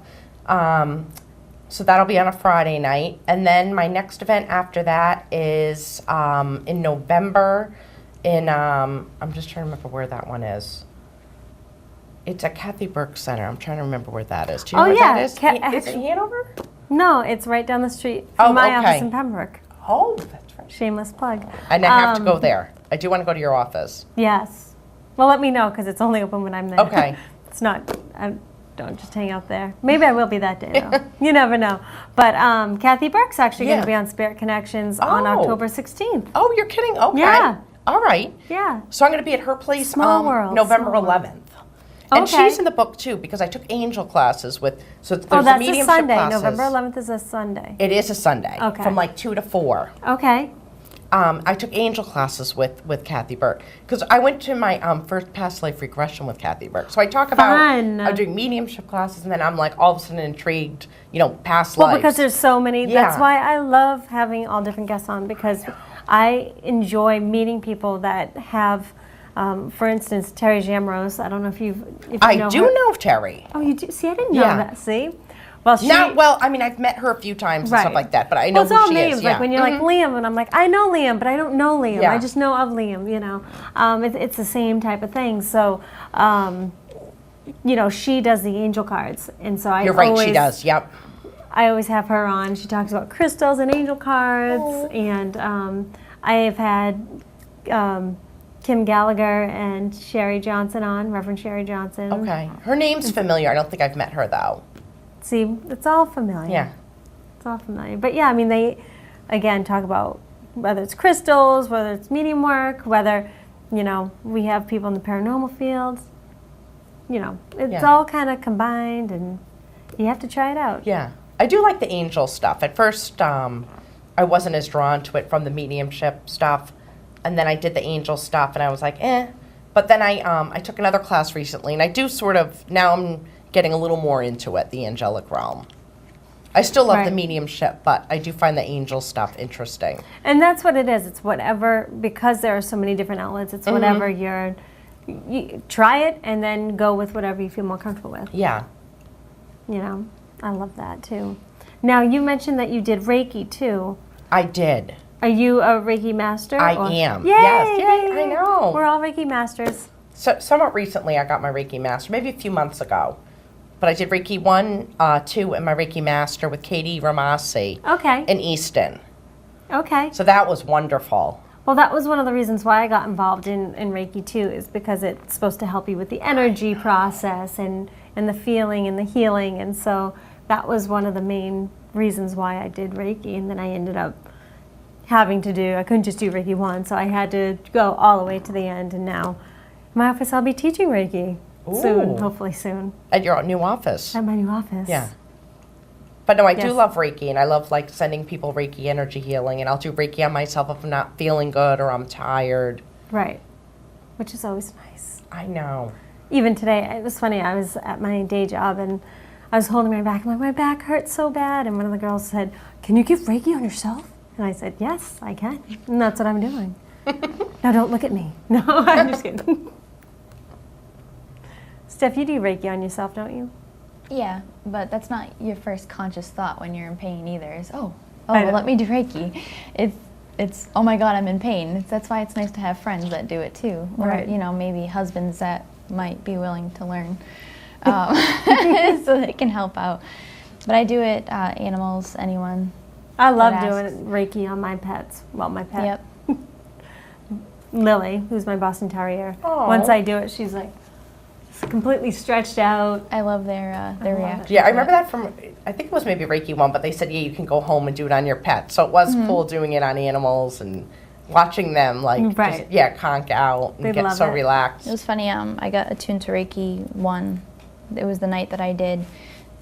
So that'll be on a Friday night. And then my next event after that is in November in, I'm just trying to remember where that one is. It's at Kathy Burke Center. I'm trying to remember where that is. Do you know where that is? Is it Hanover? No, it's right down the street from my office in Pembroke. Oh, that's right. Shameless plug. And I have to go there. I do want to go to your office. Yes. Well, let me know because it's only open when I'm there. Okay. It's not. I don't just hang out there. Maybe I will be that day though. You never know. But Kathy Burke's actually going Yeah. to be on Spirit Connections on Oh. October 16th. Oh, you're kidding? Okay. Yeah. All right. Yeah. So I'm going to be at her place Small world, November small world. 11th. And Okay. she's in the book too because I took angel classes with, so there's Oh, a that's a mediumship Sunday. classes. November 11th is a Sunday. It is a Sunday Okay. from like 2 to 4. Okay. I took angel classes with Kathy Burke because I went to my first past life regression with Kathy Burke. So I talk about Fun. I'm doing mediumship classes, and then I'm like all of a sudden intrigued, past Well, lives. because there's so many. That's Yeah. why I love having all different guests on, because I enjoy meeting people that have, for instance, Terry Jamrose. I don't know if you I know do her. know Terry. Oh, you do? See, I didn't know Yeah. that. See? Well, she... I've met her a few times and stuff Right. like that, but I know Well, it's who all she names. is. Yeah. Like when you're like Liam, and I'm like, I know Liam, but I don't know Liam. Yeah. I just know of Liam. It's the same type of thing. So, she does the angel cards, and so You're right, she does. Yep. I always have her on. She talks about crystals and angel cards, and I have had Kim Gallagher and Sherry Johnson on, Reverend Sherry Johnson. Okay. Her name's familiar. I don't think I've met her though. See, it's all familiar. Yeah. It's all familiar. But yeah, I mean, they, again, talk about whether it's crystals, whether it's medium work, whether, we have people in the paranormal field. It's Yeah. all kind of combined, and you have to try it out. Yeah. I do like the angel stuff. At first, I wasn't as drawn to it from the mediumship stuff. And then I did the angel stuff, and I was like, eh. But then I took another class recently, and I do now I'm getting a little more into it, the angelic realm. I still love the Right. mediumship, but I do find the angel stuff interesting. And that's what it is. It's whatever, because there are so many different outlets, it's whatever you try it, and then go with whatever you feel more comfortable with. Yeah. I love that too. Now, you mentioned that you did Reiki too. I did. Are you a Reiki master? I or- am. Yay! Yes. Yay, I know. We're all Reiki masters. So, somewhat recently, I got my Reiki master, maybe a few months ago. But I did Reiki 1, 2, and my Reiki master with Katie Ramasi Okay. in Easton. Okay. So that was wonderful. Well, that was one of the reasons why I got involved in Reiki too, is because it's supposed to help you with the energy process and the feeling and the healing. And so that was one of the main reasons why I did Reiki. And then I ended up I couldn't just do Reiki 1, so I had to go all the way to the end. And now in my office, I'll be teaching Reiki soon, Ooh. hopefully soon, At your new office. at my new office. Yeah. But no, I do Yes. love Reiki, and I love sending people Reiki energy healing, and I'll do Reiki on myself if I'm not feeling good or I'm tired. Right. Which is always nice. I know. Even today, it was funny, I was at my day job and I was holding my back. I'm like, my back hurts so bad. And one of the girls said, can you give Reiki on yourself? And I said, yes, I can. And that's what I'm doing. Now don't look at me. No, I'm just kidding. Steph, you do Reiki on yourself, don't you? Yeah, but that's not your first conscious thought when you're in pain either. Is I well, know. let me do Reiki. It's oh my God, I'm in pain. That's why it's nice to have friends that do it too, or Right. maybe husbands that might be willing to learn, so they can help out. But I do it animals, anyone. I love that doing asks. Reiki on my pets. Well, my pet, Yep. Lily, who's my Boston Terrier. Aw. Once I do it, she's like completely stretched out. I love their love it. reaction. Yeah, I to remember it. that from, I think it was maybe Reiki 1, but they said, yeah, you can go home and do it on your pet. So it was cool doing it on animals and watching them, Right. conk out and They get love so it. relaxed. It was funny. I got attuned to Reiki 1. It was the night that I did,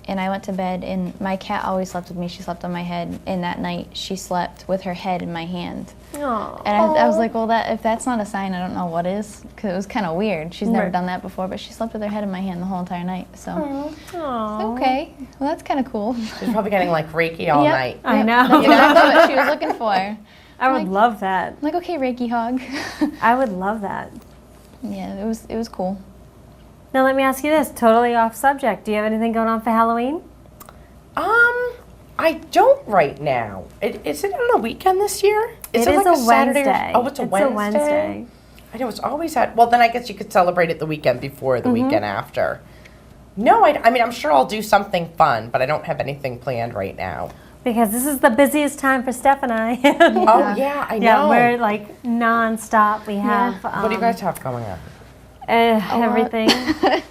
and I went to bed. And my cat always slept with me. She slept on my head. And that night, she slept with her head in my hand. Aww. And I was like, well, if that's not a sign, I don't know what is, because it was kind of weird. She's never Right. done that before, but she slept with her head in my hand the whole entire night. So Aww. okay, well that's kind of cool. She's probably getting Reiki all Yep. night. I Yep, know. That's exactly what she was looking for. I'm I would like- love that. like, okay, Reiki hug. I would love that. Yeah, it was cool. Now let me ask you this, totally off subject. Do you have anything going on for Halloween? I don't right now. Is it on a weekend this year? It it is like a Saturday or- Wednesday. Oh, it's a Wednesday? I know it's always well, then I guess you could celebrate it the weekend before the weekend after. No, I mean, I'm sure I'll do something fun, but I don't have anything planned right now. Because this is the busiest time for Steph and I. Oh, yeah, I know. Yeah, we're like nonstop. We have What do you guys have going on? everything.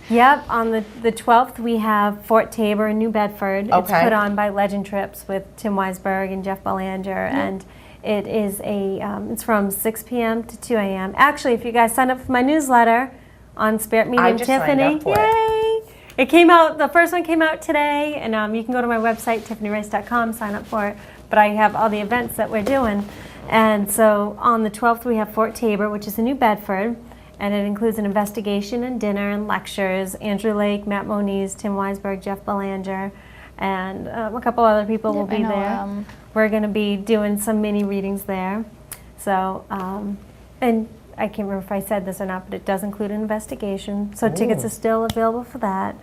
Yep, on the 12th we have Fort Tabor in New Bedford. It's Okay. put on by Legend Trips with Tim Weisberg and Jeff Belanger, and it is it's from 6 p.m. to 2 a.m. Actually, if you guys sign up for my newsletter on Spirit Medium just signed Tiffany, up for it. yay! It came out. The first one came out today, and you can go to my website tiffanyrice.com, sign up for it. But I have all the events that we're doing, And so on the 12th, we have Fort Tabor, which is in New Bedford, and it includes an investigation and dinner and lectures. Andrew Lake, Matt Moniz, Tim Weisberg, Jeff Belanger, and a couple other people will be there. We're going to be doing some mini readings there. So, and I can't remember if I said this or not, but it does include an investigation. So tickets are still available for that.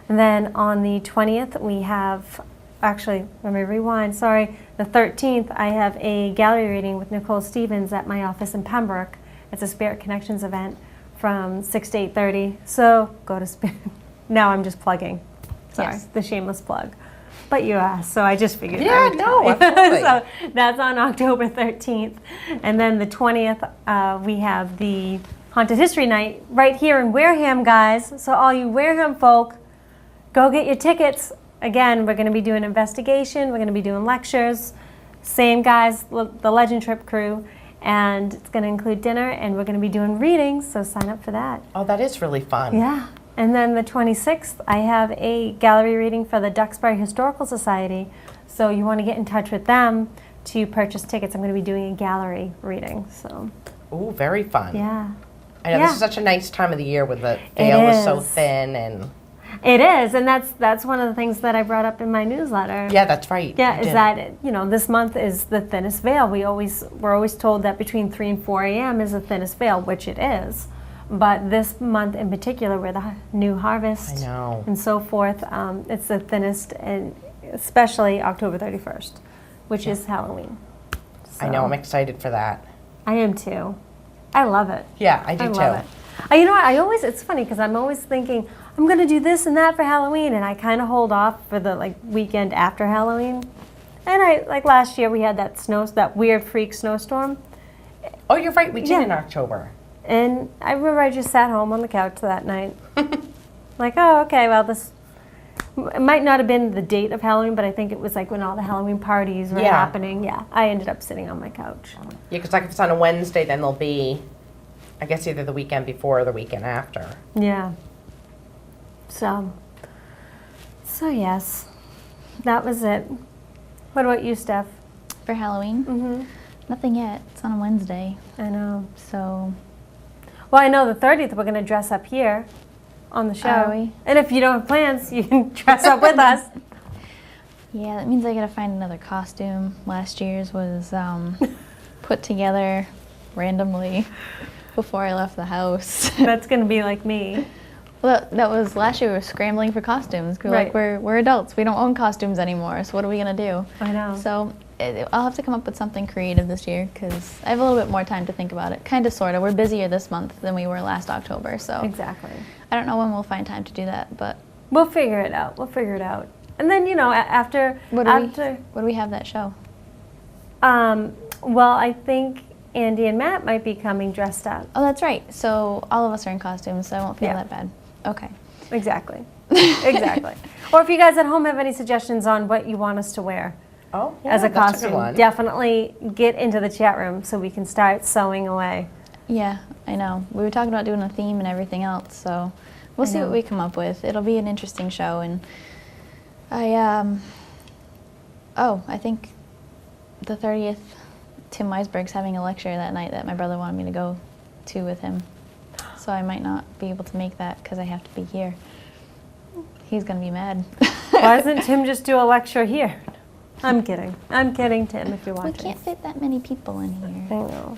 And then on the 20th, we have, actually, let me rewind, sorry. The 13th, I have a gallery reading with Nicole Stevens at my office in Pembroke. It's a Spirit Connections event from 6 to 8:30. So go to Spirit. Now I'm just plugging. Sorry, the shameless plug. But you asked, so I just figured I would tell you. Absolutely. So that's on October 13th. And then the 20th, we have the Haunted History Night right here in Wareham, guys. So all you Wareham folk, go get your tickets. Again, we're going to be doing investigation. We're going to be doing lectures. Same guys, the Legend Trip crew. And it's going to include dinner, and we're going to be doing readings, so sign up for that. Oh, that is really fun. Yeah. And then the 26th, I have a gallery reading for the Duxbury Historical Society. So you want to get in touch with them to purchase tickets. I'm going to be doing a gallery reading. So. Ooh, very fun. Yeah. I know this is such a nice time of the year when the veil is so thin and. It is, and that's one of the things that I brought up in my newsletter. Yeah, that's right. Yeah, is that this month is the thinnest veil. We're always told that between 3 and 4 a.m. is the thinnest veil, which it is. But this month in particular, where the new harvest and so forth, it's the thinnest, and especially October 31st, which is Halloween. So, I know, I'm excited for that. I am too. I love it. Yeah, I do too. Love it. You know what? It's funny because I'm always thinking, I'm going to do this and that for Halloween, and I kind of hold off for the weekend after Halloween. And last year we had that weird freak snowstorm. Oh, you're right, we did in October. And I remember I just sat home on the couch that night. Oh, okay, well, it might not have been the date of Halloween, but I think it was when all the Halloween parties were happening. Yeah, I ended up sitting on my couch. Yeah, because if it's on a Wednesday, then there'll be, I guess, either the weekend before or the weekend after. Yeah. So yes, that was it. What about you, Steph? For Halloween? Mm-hmm. Nothing yet. It's on a Wednesday. I know. So. Well, I know the 30th we're going to dress up here on the show. Are we? And if you don't have plans, you can dress up with us. Yeah, that means I got to find another costume. Last year's was put together randomly before I left the house. That's going to be like me. Well, that was last year. We were scrambling for costumes. We're adults. We don't own costumes anymore. So what are we gonna do? I know. So I'll have to come up with something creative this year because I have a little bit more time to think about it. Kind of, sort of. We're busier this month than we were last October. So exactly. I don't know when we'll find time to do that, but we'll figure it out. And then after what do we have that show? Well, I think Andy and Matt might be coming dressed up. Oh, that's right. So all of us are in costumes, so I won't feel that bad. Okay. Exactly. Exactly. Or if you guys at home have any suggestions on what you want us to wear as a costume, definitely get into the chat room so we can start sewing away. Yeah, I know. We were talking about doing a theme and everything else, so we'll see what we come up with. It'll be an interesting show, and I think the 30th, Tim Weisberg's having a lecture that night that my brother wanted me to go to with him. So I might not be able to make that because I have to be here. He's going to be mad. Why doesn't Tim just do a lecture here? I'm kidding. I'm kidding, Tim, if you're watching. We can't fit that many people in here. I know.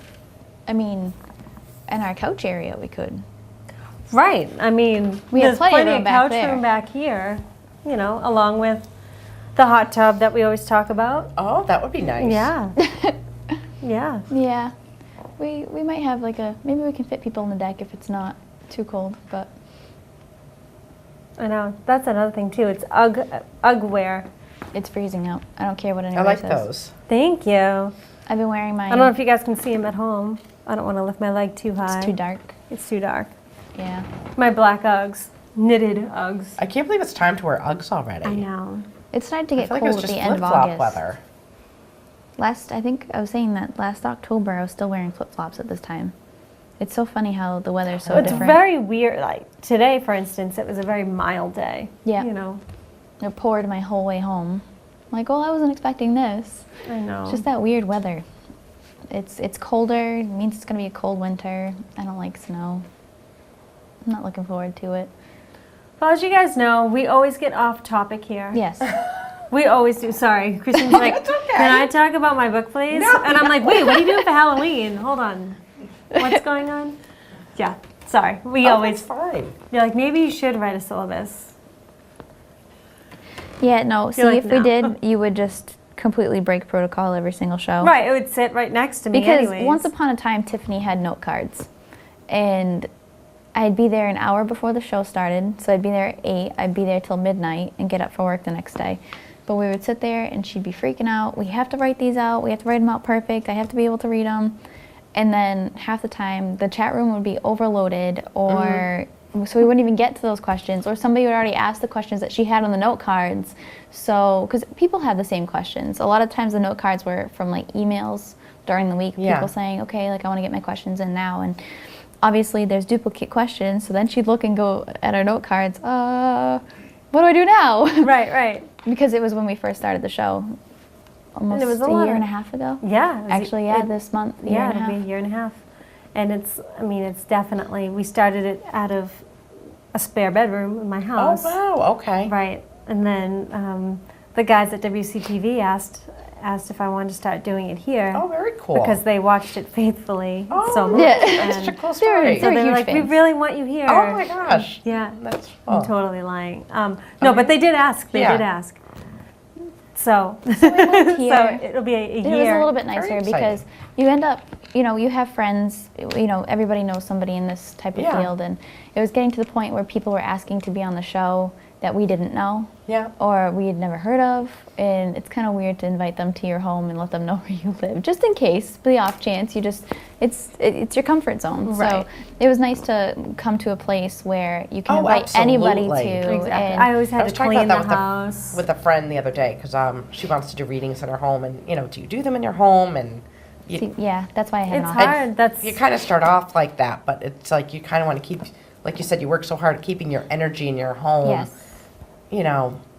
I mean, in our couch area we could. Right. I mean, there's plenty of couch room back here, along with the hot tub that we always talk about. Oh, that would be nice. Yeah. Yeah. Yeah. We might have maybe we can fit people on the deck if it's not too cold, but. I know. That's another thing, too. It's UGG wear. It's freezing out. I don't care what anyone says. I like those. Thank you. I've been wearing mine. I don't know if you guys can see them at home. I don't want to lift my leg too high. It's too dark. It's too dark. Yeah. My black Uggs. Knitted Uggs. I can't believe it's time to wear Uggs already. I know. It's starting to get cold at the end of August. Weather. I think I was saying that last October I was still wearing flip-flops at this time. It's so funny how the weather's so different. It's very weird. Today, for instance, it was a very mild day. Yeah. It poured my whole way home. I wasn't expecting this. I know. It's just that weird weather. It's colder. It means it's going to be a cold winter. I don't like snow. I'm not looking forward to it. Well, as you guys know, we always get off topic here. Yes. We always do. Sorry. Christine's like, It's okay. can I talk about my book, please? No, and I'm like, wait, what are you doing for Halloween? Hold on. What's going on? Yeah. Sorry. We always. That's fine. You're like, maybe you should write a syllabus. Yeah, no. See, like, if we no. did, you would just completely break protocol every single show. Right. It would sit right next to me Because anyways. once upon a time, Tiffany had note cards. And I'd be there an hour before the show started. So I'd be there at 8. I'd be there till midnight and get up for work the next day. But we would sit there and she'd be freaking out. We have to write these out. We have to write them out perfect. I have to be able to read them. And then half the time, the chat room would be overloaded or so we wouldn't even get to those questions. Or somebody would already ask the questions that she had on the note cards. So, because people have the same questions. A lot of times the note cards were from like emails during the week. Yeah. People saying, okay, like I want to get my questions in now. And obviously there's duplicate questions. So then she'd look and go at our note cards, what do I do now? Right. Because it was when we first started the show, almost it was a a lot year of- and a half ago. Yeah. it was- Actually, yeah, it- this month, a year Yeah, and a it'll be half. a year and a half. And it's definitely, we started it out of a spare bedroom in my Oh, house. wow. Okay. Right. And then the guys at WCTV asked if I wanted to start doing it here. Oh, very cool. Because they watched it faithfully Oh, so much. Yeah. That's such a And cool They're- story. so they were huge like, we fans. really want you here. Oh, my gosh. Yeah. That's I'm fun. totally lying. No, but they did ask. They Yeah. did ask. So, here. so it'll be a It year. was a little bit Very nicer exciting. because you end up, you have friends, everybody knows somebody in this type of Yeah. field. And it was getting to the point where people were asking to be on the show that we didn't know Yeah. or we had never heard of. And it's kind of weird to invite them to your home and let them know where you live, just in case, the off chance. It's your comfort zone. Right. So it was nice to come to a place where you can Oh, invite anybody absolutely. to. Exactly. And I always I had was to talking clean about the that house. with a friend the other day because she wants to do readings in her home, and do you do them in your home? And see, yeah, that's why I had It's an office. hard. That's you kind of start off like that, but it's like you kind of want to keep, like you said, you work so hard at keeping your energy in your home. Yes.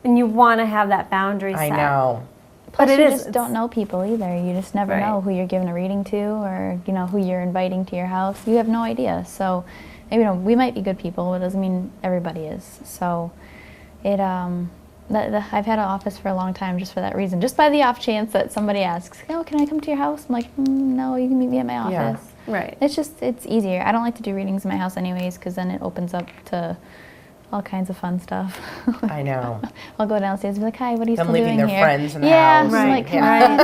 and you want to have that boundary I set. know. Plus, But it you is- just don't know people either. You just never Right. know who you're giving a reading to, or who you're inviting to your house. You have no idea. So, we might be good people, but it doesn't mean everybody is. So, I've had an office for a long time just for that reason. Just by the off chance that somebody asks, "Oh, can I come to your house?" I'm like, "No, you can meet me at my office." Yeah. Right. It's easier. I don't like to do readings in my house anyways, because then it opens up to all kinds of fun stuff. I know. I'll go downstairs and be like, "Hi, what are you Them still leaving doing their here?" friends in the yeah, house. I'm Right, like, come right.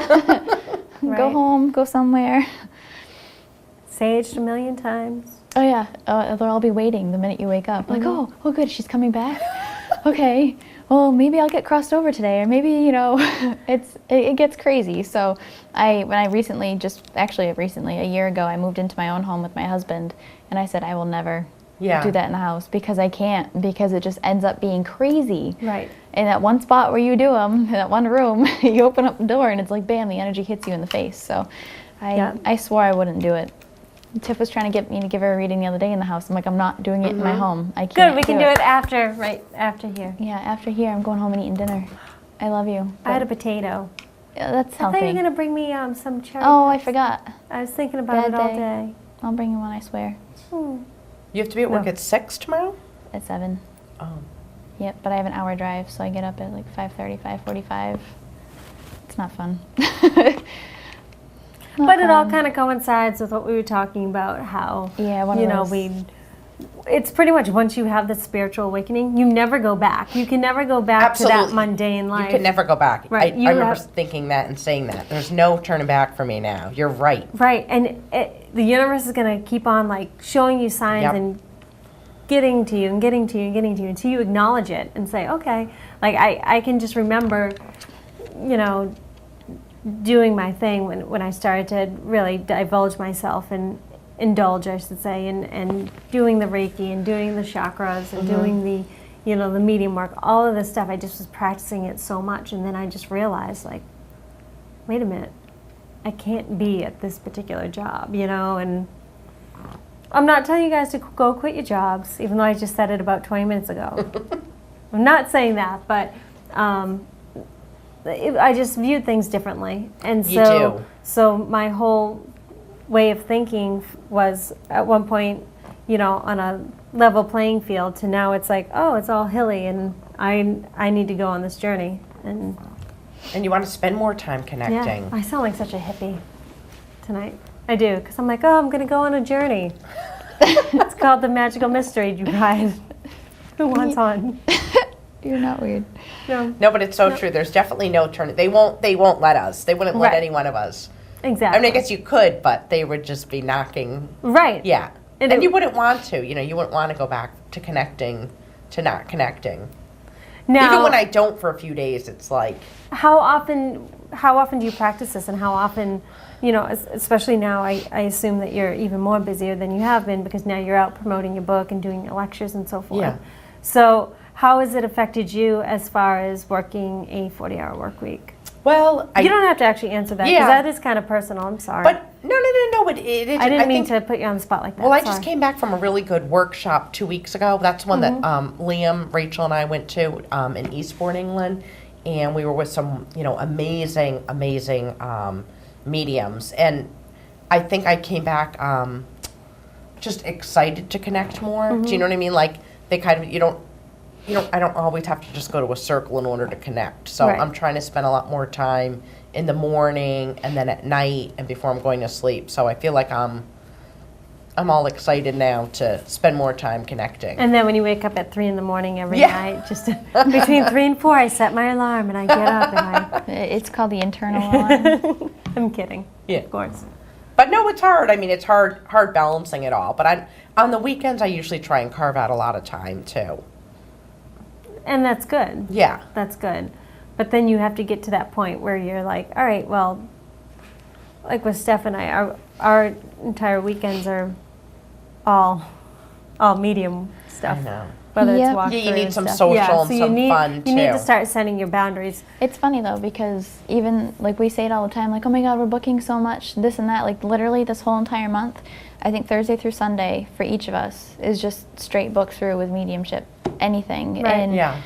on. Go Right. home, go somewhere. Saged a million times. Oh yeah, they'll all be waiting the minute you wake up. Like, oh good, she's coming back. Okay, well maybe I'll get crossed over today, or maybe it gets crazy. So when I recently, a year ago, I moved into my own home with my husband, and I said I will never Yeah. do that in the house because I can't, because it just ends up being crazy. Right. In that one spot where you do them, in that one room, you open up the door and it's like bam, the energy hits you in the face. So Yeah. I swore I wouldn't do it. Tiff was trying to get me to give her a reading the other day in the house. I'm like, I'm not doing it in my home. I can't. Good. We can do it after, right after here. Yeah, after here, I'm going home and eating dinner. I love you. I had a but- potato. yeah, that's I thought healthy. you were gonna bring me some cherry. Oh, I forgot. I was thinking about Bad it all day. day. I'll bring you one, I swear. Hmm. You have to be at work No. at 6 tomorrow? At 7. Oh. Yep, but I have an hour drive, so I get up at like 5:30, 5:45. It's not fun. Not But it all fun. kind of coincides with what we were talking about. How Yeah, one of those. It's pretty much once you have the spiritual awakening, you never go back. You can never go back to that Absolutely. mundane life. You can never go back. Right, I you remember have- thinking that and saying that. There's no turning back for me now. You're right. Right, and the universe is going to keep on like showing you signs Yep. and getting to you and getting to you and getting to you until you acknowledge it and say, okay, like I can just remember, doing my thing when I started to really divulge myself and indulge, I should say, and doing the Reiki and doing the chakras and doing the, the medium work, all of this stuff. I just was practicing it so much, and then I just realized, like, wait a minute, I can't be at this particular job, and I'm not telling you guys to go quit your jobs, even though I just said it about 20 minutes ago. I'm not saying that, but I just viewed things differently, and You do. so my whole way of thinking was at one point, on a level playing field, to now it's like, oh, it's all hilly, and I need to go on this journey. And you want to spend more time connecting. yeah, I sound like such a hippie tonight. I do, because I'm like, oh, I'm going to go on a journey. It's called the Magical Mystery Ride. Who wants on? You're not weird. No, but it's so true. There's definitely no turn. They won't let us. They wouldn't let Right. any one of us. exactly. I mean, I guess you could, but they would just be knocking. Right. Yeah. And And it- you wouldn't want to. You wouldn't want to go back to connecting, to not connecting. Now, Even when I don't for a few days, it's like, how often do you practice this, and how often, especially now, I assume that you're even more busier than you have been, because now you're out promoting your book and doing your lectures and so forth. Yeah. So how has it affected you as far as working a 40-hour work week? well, You don't have to actually answer that, because Yeah. that is kind of personal. I'm sorry. But no. It I didn't mean think, to put you on the spot like that. Well, I Sorry. just came back from a really good workshop 2 weeks ago. That's one that Liam, Rachel, and I went to in Eastbourne, England, and we were with some, amazing mediums. And I think I came back just excited to connect more. Do you know what I mean? Like they kind of I don't always have to just go to a circle in order to connect. So Right. I'm trying to spend a lot more time in the morning and then at night and before I'm going to sleep. So I feel like I'm all excited now to spend more time connecting. And then when you wake up at 3 a.m. every Yeah. night, just between 3 and 4, I set my alarm and I get up and It's called the internal alarm. I'm kidding. Yeah. Of course. But no, it's hard. I mean, it's hard balancing it all. But on the weekends, I usually try and carve out a lot of time too. And that's good. Yeah. That's good. But then you have to get to that point where you're like, all right, well, like with Steph and I, our entire weekends are all medium stuff. I know. Whether Yep. it's walk Yeah, you need some stuff. social Yeah, and so some fun, You need too. to start setting your boundaries. It's funny though, because even like we say it all the time, like, oh my God, we're booking so much, this and that. Like literally this whole entire month, I think Thursday through Sunday for each of us is just straight book through with mediumship, anything. Right. And Yeah.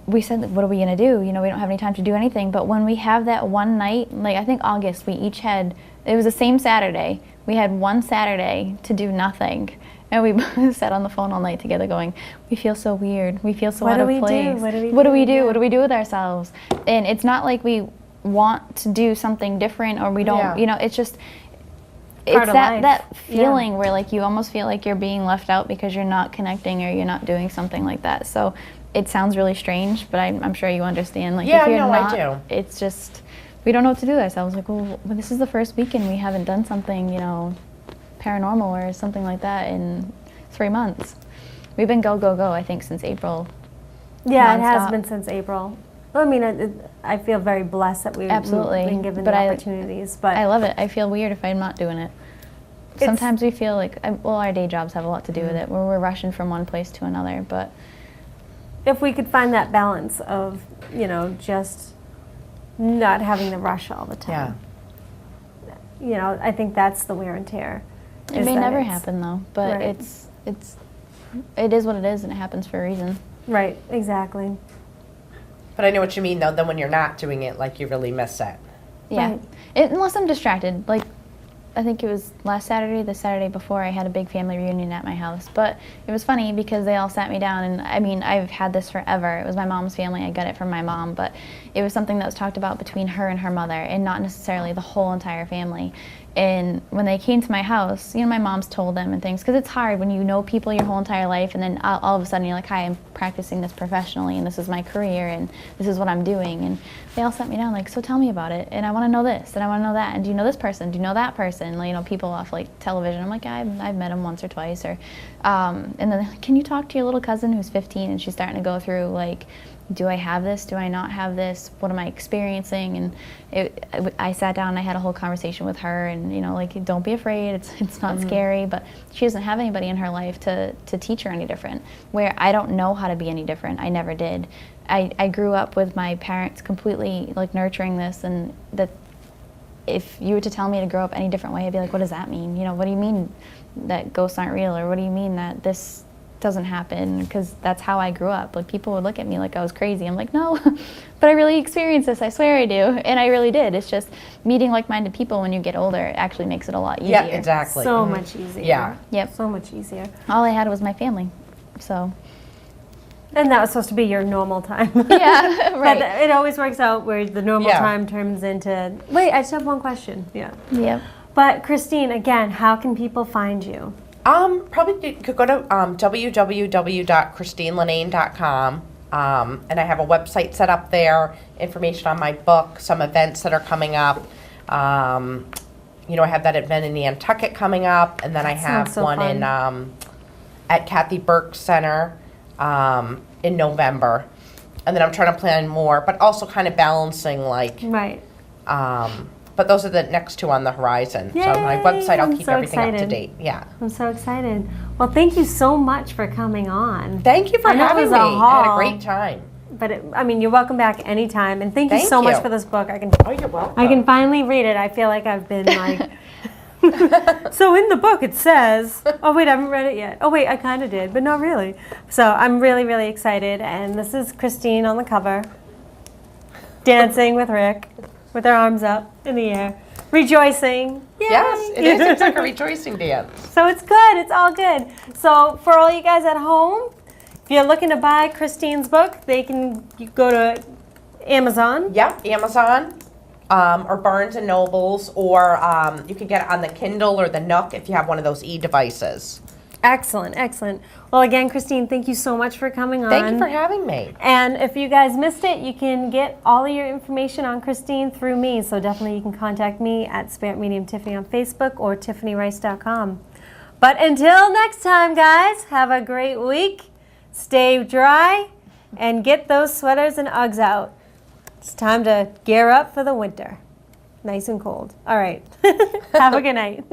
we said, like, what are we gonna do? We don't have any time to do anything. But when we have that one night, like I think August, we each had, it was the same Saturday. We had one Saturday to do nothing. And we sat on the phone all night together going, we feel so weird. We feel so What out do of we do? place. What do we What do do? we do? Yeah. What do we do with ourselves? And it's not like we want to do something different or we don't, Yeah. it's just, Part it's of that, life. that Yeah. feeling where like you almost feel like you're being left out because you're not connecting or you're not doing something like that. So it sounds really strange, but I'm sure you understand. Like Yeah, if you're no, I not, do. it's just, we don't know what to do with ourselves. Like, well, this is the first weekend we haven't done something, paranormal or something like that in 3 months. We've been go, go, go, I think, since April. Yeah, it has Nonstop. been since April. Well, I mean, I feel very blessed that we've Absolutely. been given But the I- opportunities. But I love it. I feel weird if I'm not doing it. It's- Sometimes we feel like, well, our day jobs have a lot to do with it, where we're rushing from one place to another, but if we could find that balance of, just not having the rush all the Yeah. time. I think that's the wear and tear. it is may that never it's- happen though. But Right. it is what it is, and it happens for a reason. Right, exactly. But I know what you mean, though. Then when you're not doing it, like you really miss it. Yeah. Right. Unless I'm distracted. Like, I think it was last Saturday, the Saturday before, I had a big family reunion at my house. But it was funny because they all sat me down, and I mean, I've had this forever. It was my mom's family. I got it from my mom, but it was something that was talked about between her and her mother, and not necessarily the whole entire family. And when they came to my house, my mom's told them and things, because it's hard when you know people your whole entire life, and then all of a sudden you're like, hi, I'm practicing this professionally, and this is my career, and this is what I'm doing. And they all sat me down like, so tell me about it, and I want to know this, and I want to know that, and do you know this person? Do you know that person? Like, people off like television. I'm like, yeah, I've met him once or twice, or, and then they're like, can you talk to your little cousin who's 15, and she's starting to go through like, do I have this? Do I not have this? What am I experiencing? And I sat down and I had a whole conversation with her, and like, don't be afraid. It's not scary, but she doesn't have anybody in her life to teach her any different. Where I don't know how to be any different. I never did. I grew up with my parents completely like nurturing this, and that if you were to tell me to grow up any different way, I'd be like, what does that mean? What do you mean that ghosts aren't real? Or what do you mean that this doesn't happen because that's how I grew up. Like people would look at me like I was crazy. I'm like, no, but I really experienced this. I swear I do. And I really did. It's just meeting like-minded people when you get older actually makes it a lot easier. Yeah, exactly. So much easier. Yeah. Yep. So much easier. All I had was my family. So. And that was supposed to be your normal time. Yeah, right. But it always works out where the normal Yeah. time turns into, wait, I just have one question. Yeah. Yep. But Christine, again, how can people find you? Probably you could go to www.christinelinnane.com. And I have a website set up there, information on my book, some events that are coming up. You know, I have that event in Nantucket coming up, and then I have sounds so one fun. in at Kathy Burke Center in November. And then I'm trying to plan more, but also kind of balancing like, Right. but those are the next two on the horizon. So on my website, I'll I'm keep so everything up to excited. date. Yeah. I'm so excited. Well, thank you so much for coming on. Thank you for I know it having was me. a I had a haul. great time. But I mean, you're welcome back anytime. And thank you Thank so much you. for this book. I can Oh, you're welcome. I can finally read it. I feel like I've been like. So in the book it says, oh wait, I haven't read it yet. Oh wait, I kind of did, but not really. So I'm really, really excited. And this is Christine on the cover, dancing with Rick, with her arms up in the air, rejoicing. Yay! Yes, it is. It's like a rejoicing dance. So it's good. It's all good. So for all you guys at home, if you're looking to buy Christine's book, you go to Amazon. Yeah, Amazon or Barnes and Nobles, or you can get it on the Kindle or the Nook if you have one of those e-devices. Excellent, excellent. Well, again, Christine, thank you so much for coming on. Thank you for having me. And if you guys missed it, you can get all of your information on Christine through me. So definitely you can contact me at Spirit Medium Tiffany on Facebook or tiffanyrice.com. But until next time, guys, have a great week. Stay dry and get those sweaters and Uggs out. It's time to gear up for the winter. Nice and cold. All right. Have a good night.